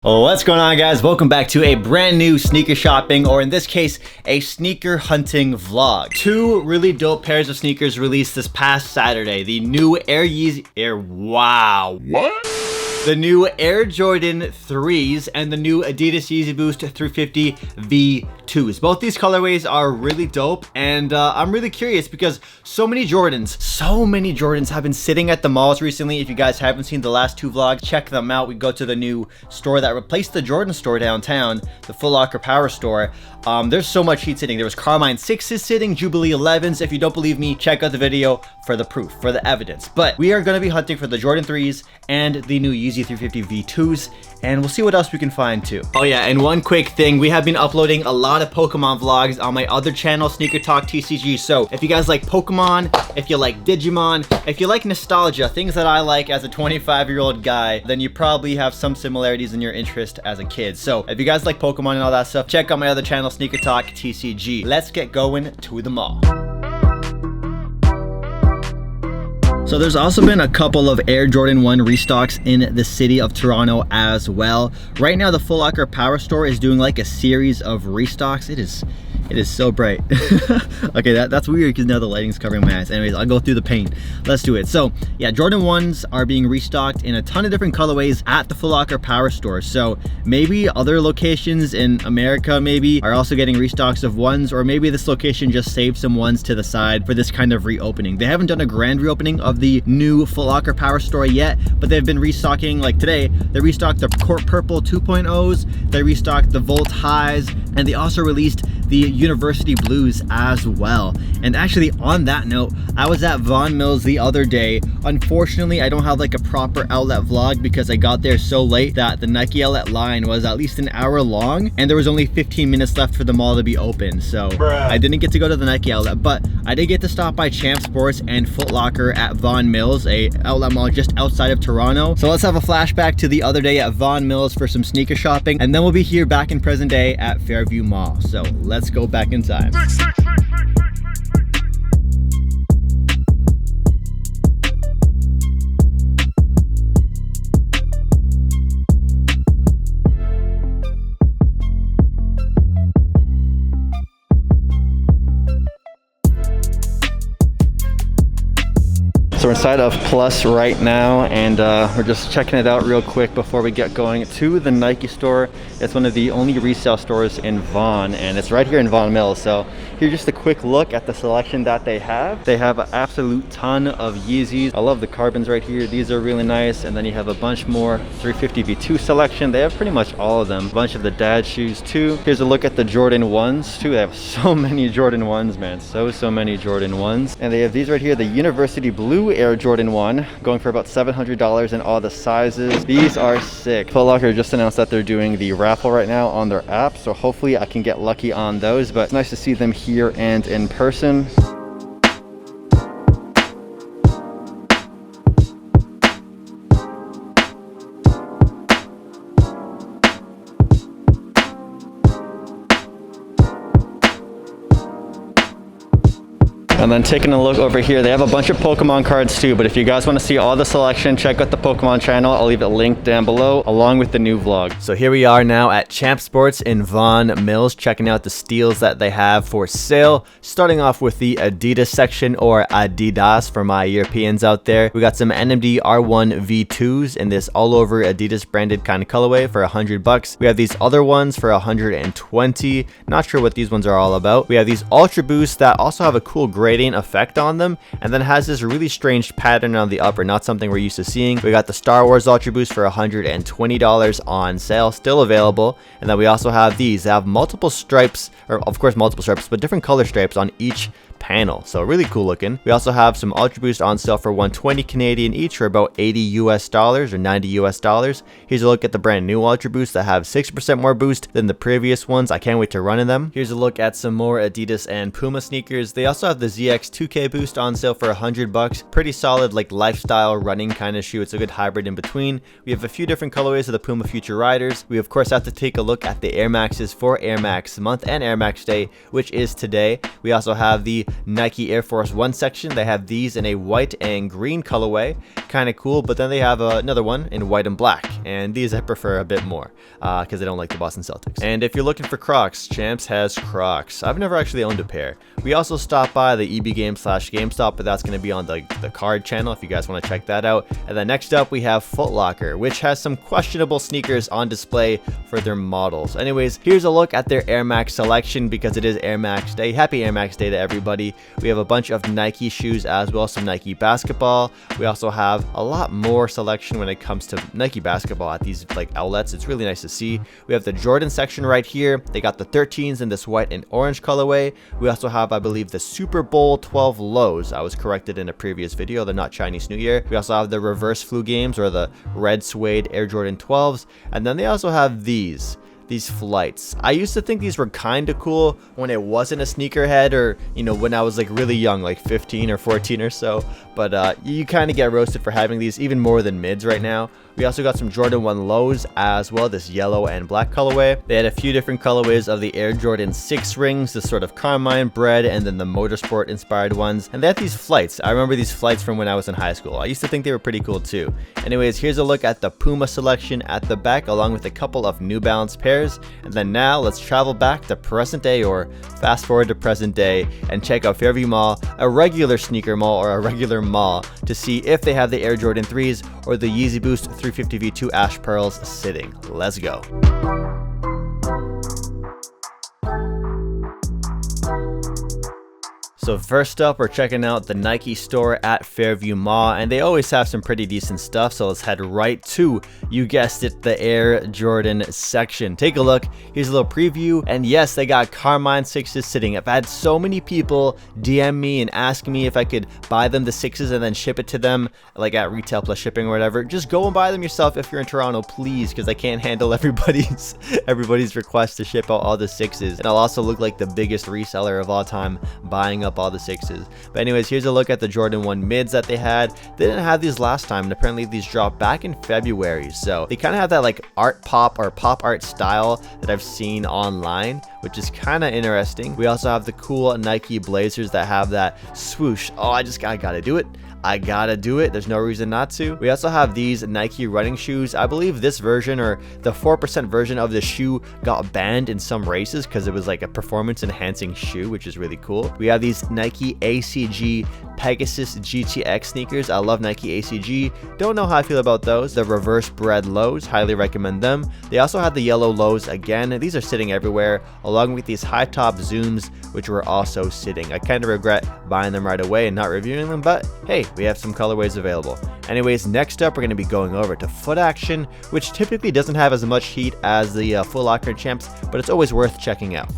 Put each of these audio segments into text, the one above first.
Oh, what's going on, guys? Welcome back to a brand new sneaker shopping, or in this case, a sneaker hunting vlog. Two really dope pairs of sneakers released this past Saturday. The new the new Air Jordan 3s and the new Adidas Yeezy Boost 350 V2s. Both these colorways are really dope, and I'm really curious because so many Jordans have been sitting at the malls recently. If you guys haven't seen the last two vlogs, check them out. We go to the new store that replaced the Jordan store downtown, the Foot Locker Power Store. There's so much heat sitting. There was Carmine 6s sitting, Jubilee 11s. If you don't believe me, check out the video for the proof, for the evidence. But we are going to be hunting for the Jordan 3s and the new Yeezy 350 V2s, and we'll see what else we can find too. Oh yeah, and one quick thing, we have been uploading a lot of Pokemon vlogs on my other channel, SneakerTalk TCG. So if you guys like Pokemon, if you like Digimon, if you like nostalgia, things that I like as a 25-year-old guy, then you probably have some similarities in your interest as a kid. So if you guys like Pokemon and all that stuff, check out my other channel, SneakerTalk TCG. Let's get going to the mall. So there's also been a couple of Air Jordan 1 restocks in the city of Toronto as well. Right now, the Foot Locker Power Store is doing like a series of restocks. It is so bright. Okay, that's weird because now the lighting's covering my eyes. Anyways, I'll go through the paint. Let's do it. So yeah, Jordan 1s are being restocked in a ton of different colorways at the Foot Locker Power Store. So maybe other locations in America maybe are also getting restocks of ones, or maybe this location just saved some ones to the side for this kind of reopening. They haven't done a grand reopening of the new Foot Locker Power Store yet, but they've been restocking. Like today, they restocked the Court Purple 2.0s, they restocked the Volt Highs, and they also released the University Blues as well. And actually, on that note, I was at Vaughan Mills the other day. Unfortunately, I don't have like a proper outlet vlog because I got there so late that the Nike outlet line was at least an hour long, and there was only 15 minutes left for the mall to be open. So I didn't get to go to the Nike outlet, but I did get to stop by Champ Sports and Foot Locker at Vaughan Mills, a outlet mall just outside of Toronto. So let's have a flashback to the other day at Vaughan Mills for some sneaker shopping, and then we'll be here back in present day at Fairview Mall. So let's go back in time. So we're inside of Plus right now, and we're just checking it out real quick before we get going to the Nike store. It's one of the only resale stores in Vaughan, and it's right here in Vaughan Mills. So here's just a quick look at the selection that they have. They have an absolute ton of Yeezys. I love the carbons right here. These are really nice. And then you have a bunch more 350 V2 selection. They have pretty much all of them. A bunch of the dad shoes too. Here's a look at the Jordan 1s too. They have so many Jordan 1s, man. So many Jordan 1s. And they have these right here, the University Blue Air Jordan 1, going for about $700 in all the sizes. These are sick. Foot Locker just announced that they're doing the raffle right now on their app, so hopefully I can get lucky on those, but it's nice to see them here and in person. And then taking a look over here, they have a bunch of Pokemon cards too, but if you guys want to see all the selection, check out the Pokemon channel. I'll leave it linked down below along with the new vlog. So here we are now at Champ Sports in Vaughan Mills, checking out the steals that they have for sale. Starting off with the Adidas section, or Adidas for my Europeans out there. We got some NMD R1 V2s in this all over Adidas branded kind of colorway for $100. We have these other ones for $120. Not sure what these ones are all about. We have these Ultra Boosts that also have a cool gradient effect on them, and then has this really strange pattern on the upper, not something we're used to seeing. We got the Star Wars Ultra Boost for $120 on sale, still available. And then we also have these. They have multiple stripes, or of course multiple stripes, but different color stripes on each panel, so really cool looking. We also have some Ultra Boost on sale for $120 Canadian each, for about $80 US or $90 US. Here's a look at the brand new Ultra Boosts that have 6% more boost than the previous ones. I can't wait to run in them. Here's a look at some more Adidas and Puma sneakers. They also have the ZX 2K Boost on sale for $100. Pretty solid, like lifestyle running kind of shoe. It's a good hybrid in between. We have a few different colorways of the Puma Future Riders. We of course have to take a look at the Air Maxes for Air Max month and Air Max Day, which is today. We also have the Nike Air Force One section. They have these in a white and green colorway, kind of cool, but then they have another one in white and black, and these I prefer a bit more because I don't like the Boston Celtics. And if you're looking for Crocs, Champs has Crocs. I've never actually owned a pair. We also stopped by the EB Game / GameStop, but that's going to be on the card channel if you guys want to check that out. And then next up we have Foot Locker, which has some questionable sneakers on display for their models. Anyways, here's a look at their Air Max selection because it is Air Max Day. Happy Air Max Day to everybody. We have a bunch of Nike shoes as well, some Nike basketball. We also have a lot more selection when it comes to Nike basketball at these like outlets. It's really nice to see. We have the Jordan section right here. They got the 13s in this white and orange colorway. We also have, I believe, the Super Bowl 12 lows. I was corrected in a previous video. They're not Chinese New Year. We also have the reverse flu games or the red suede Air Jordan 12s. And then they also have these flights. I used to think these were kind of cool when it wasn't a sneakerhead, or when I was like really young, like 15 or 14 or so, but you kind of get roasted for having these even more than mids right now. We also got some Jordan 1 lows as well, this yellow and black colorway. They had a few different colorways of the Air Jordan 6 rings, this sort of Carmine bread, and then the motorsport inspired ones. And they had these flights. I remember these flights from when I was in high school. I used to think they were pretty cool too. Anyways, here's a look at the Puma selection at the back, along with a couple of New Balance pairs. And then now let's travel back to present day, or fast forward to present day, and check out Fairview Mall, a regular sneaker mall or a regular mall, to see if they have the Air Jordan 3s or the Yeezy Boost 350 V2 Ash Pearls sitting. Let's go. So first up, we're checking out the Nike store at Fairview Mall, and they always have some pretty decent stuff, so let's head right to, you guessed it, the Air Jordan section. Take a look. Here's a little preview, and yes, they got Carmine 6s sitting. I've had so many people DM me and ask me if I could buy them the 6s and then ship it to them, like at retail plus shipping or whatever. Just go and buy them yourself if you're in Toronto, please, because I can't handle everybody's request to ship out all the 6s, and I'll also look like the biggest reseller of all time buying up all the 6s. But anyways, here's a look at the Jordan 1 mids that they had. They didn't have these last time, and apparently these dropped back in February, so they kind of have that like art pop or pop art style that I've seen online, which is kind of interesting. We also have the cool Nike Blazers that have that swoosh. Oh, I gotta do it. I gotta do it. There's no reason not to. We also have these Nike running shoes. I believe this version, or the 4% version of the shoe, got banned in some races because it was like a performance enhancing shoe, which is really cool. We have these Nike ACG Pegasus GTX sneakers. I love Nike ACG. Don't know how I feel about those. The reverse bread lows, highly recommend them. They also have the yellow lows again. These are sitting everywhere, along with these high top Zooms, which were also sitting. I kind of regret buying them right away and not reviewing them, but hey, we have some colorways available. Anyways, next up, we're going to be going over to Foot Action, which typically doesn't have as much heat as the Foot Locker Champs, but it's always worth checking out.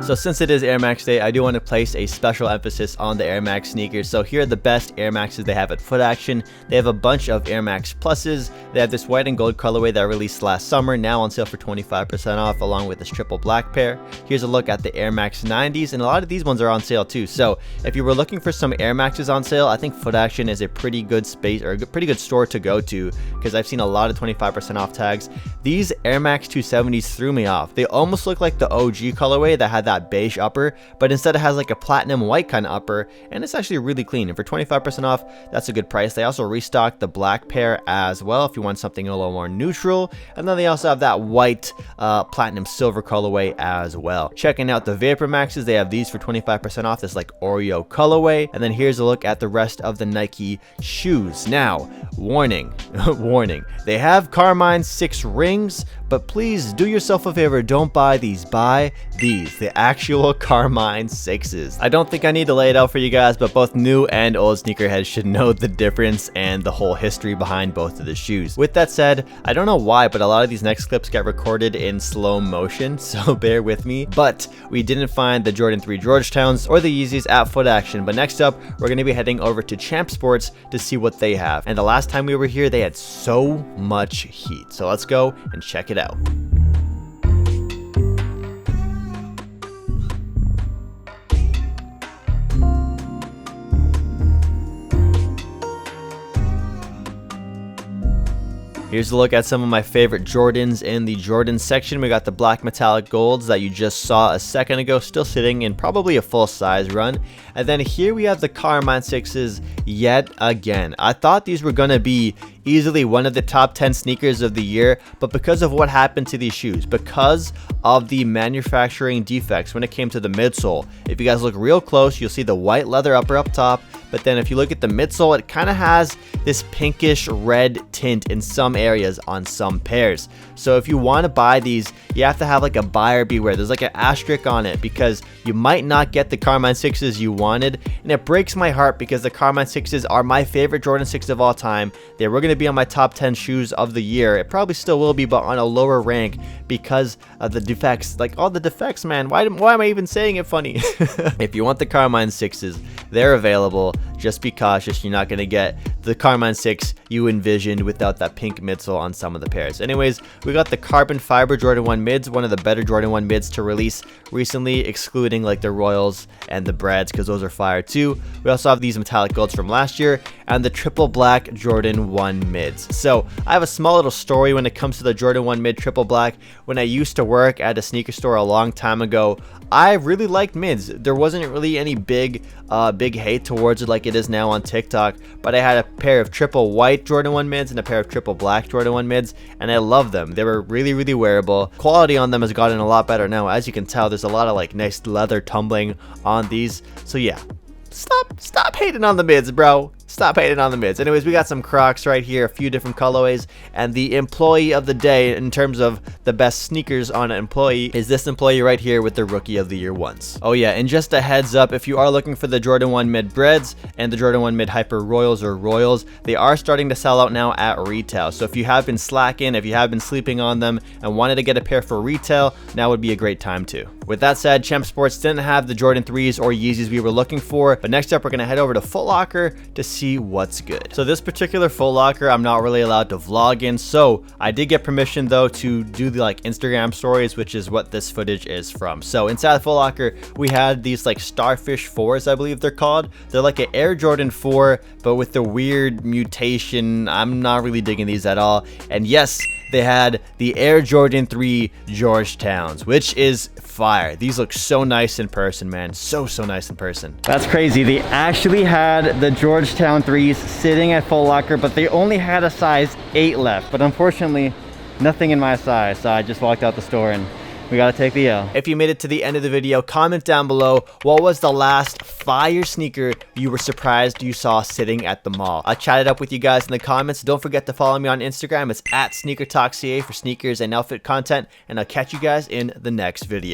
So since it is Air Max Day, I do want to place a special emphasis on the Air Max sneakers. So here are the best Air Maxes they have at Foot Action. They have a bunch of Air Max Pluses. They have this white and gold colorway that released last summer, now on sale for 25% off, along with this triple black pair. Here's a look at the Air Max 90s, and a lot of these ones are on sale too. So if you were looking for some Air Maxes on sale, I think Foot Action is a pretty good space, or a pretty good store to go to, because I've seen a lot of 25% off tags. These Air Max 270s threw me off. They almost look like the OG colorway that had that beige upper, but instead it has like a platinum white kind of upper, and it's actually really clean, and for 25% off, that's a good price. They also restocked the black pair as well if you want something a little more neutral, and then they also have that white platinum silver colorway as well. Checking out the Vapor Maxes, they have these for 25% off, this like Oreo colorway. And then here's a look at the rest of the Nike shoes. Now, warning, warning, they have Carmine 6 rings, but please do yourself a favor, don't buy these, buy these, the actual Carmine 6s. I don't think I need to lay it out for you guys, but both new and old sneakerheads should know the difference and the whole history behind both of the shoes. With that said, I don't know why, but a lot of these next clips get recorded in slow motion, so bear with me. But we didn't find the Jordan 3 Georgetowns or the Yeezys at Foot Action, but next up, we're going to be heading over to Champ Sports to see what they have. And the last time we were here, they had so much heat. So let's go and check it out. Here's a look at some of my favorite Jordans in the Jordan section. We got the black metallic golds that you just saw a second ago, still sitting in probably a full size run. And then here we have the Carmine 6s yet again. I thought these were going to be easily one of the top 10 sneakers of the year, but because of what happened to these shoes, because of the manufacturing defects when it came to the midsole, if you guys look real close, you'll see the white leather upper up top, but then if you look at the midsole, it kind of has this pinkish red tint in some areas on some pairs. So if you want to buy these, you have to have like a buyer beware. There's like an asterisk on it because you might not get the Carmine 6s you wanted, and it breaks my heart because the Carmine 6s are my favorite Jordan 6 of all time. They were going to be on my top 10 shoes of the year. It probably still will be, but on a lower rank because of the defects. Like all the defects, man. Why am I even saying it funny? If you want the Carmine 6s, they're available. Just be cautious. You're not going to get the Carmine 6 you envisioned without that pink midsole on some of the pairs. Anyways, we got the carbon fiber Jordan 1 mids, one of the better Jordan 1 mids to release recently, excluding like the Royals and the Breads because those are fire too. We also have these metallic golds from last year and the triple black Jordan 1 mids. So I have a small little story when it comes to the Jordan 1 mid triple black. When I used to work at a sneaker store a long time ago, I really liked mids. There wasn't really any big hate towards it like it is now on TikTok, but I had a pair of triple white Jordan 1 mids and a pair of triple black Jordan 1 mids, and I love them. They were really wearable. Quality on them has gotten a lot better now. As you can tell, there's a lot of like nice leather tumbling on these. So yeah, stop hating on the mids, bro. Stop hating on the mids. Anyways, we got some Crocs right here, a few different colorways, and the employee of the day in terms of the best sneakers on an employee is this employee right here with the Rookie of the Year ones. Oh yeah, and just a heads up, if you are looking for the Jordan 1 mid Breads and the Jordan 1 mid Hyper Royals or Royals, they are starting to sell out now at retail. So if you have been slacking, if you have been sleeping on them and wanted to get a pair for retail, now would be a great time too. With that said, Champ Sports didn't have the Jordan 3s or Yeezys we were looking for, but next up we're going to head over to Foot Locker to see what's good. So this particular Foot Locker I'm not really allowed to vlog in, so I did get permission though to do the like Instagram stories, which is what this footage is from. So inside Foot Locker we had these like Starfish 4s, I believe they're called. They're like an Air Jordan 4 but with the weird mutation. I'm not really digging these at all. And yes, they had the Air Jordan 3 Georgetowns, which is fire. These look so nice in person, man. So nice in person. That's crazy. They actually had the Georgetown 3s sitting at Foot Locker, but they only had a size 8 left. But unfortunately, nothing in my size. So I just walked out the store and we gotta take the L. If you made it to the end of the video, comment down below what was the last fire sneaker you were surprised you saw sitting at the mall. I chatted up with you guys in the comments. Don't forget to follow me on Instagram. It's at SneakerTalkCA for sneakers and outfit content, and I'll catch you guys in the next video.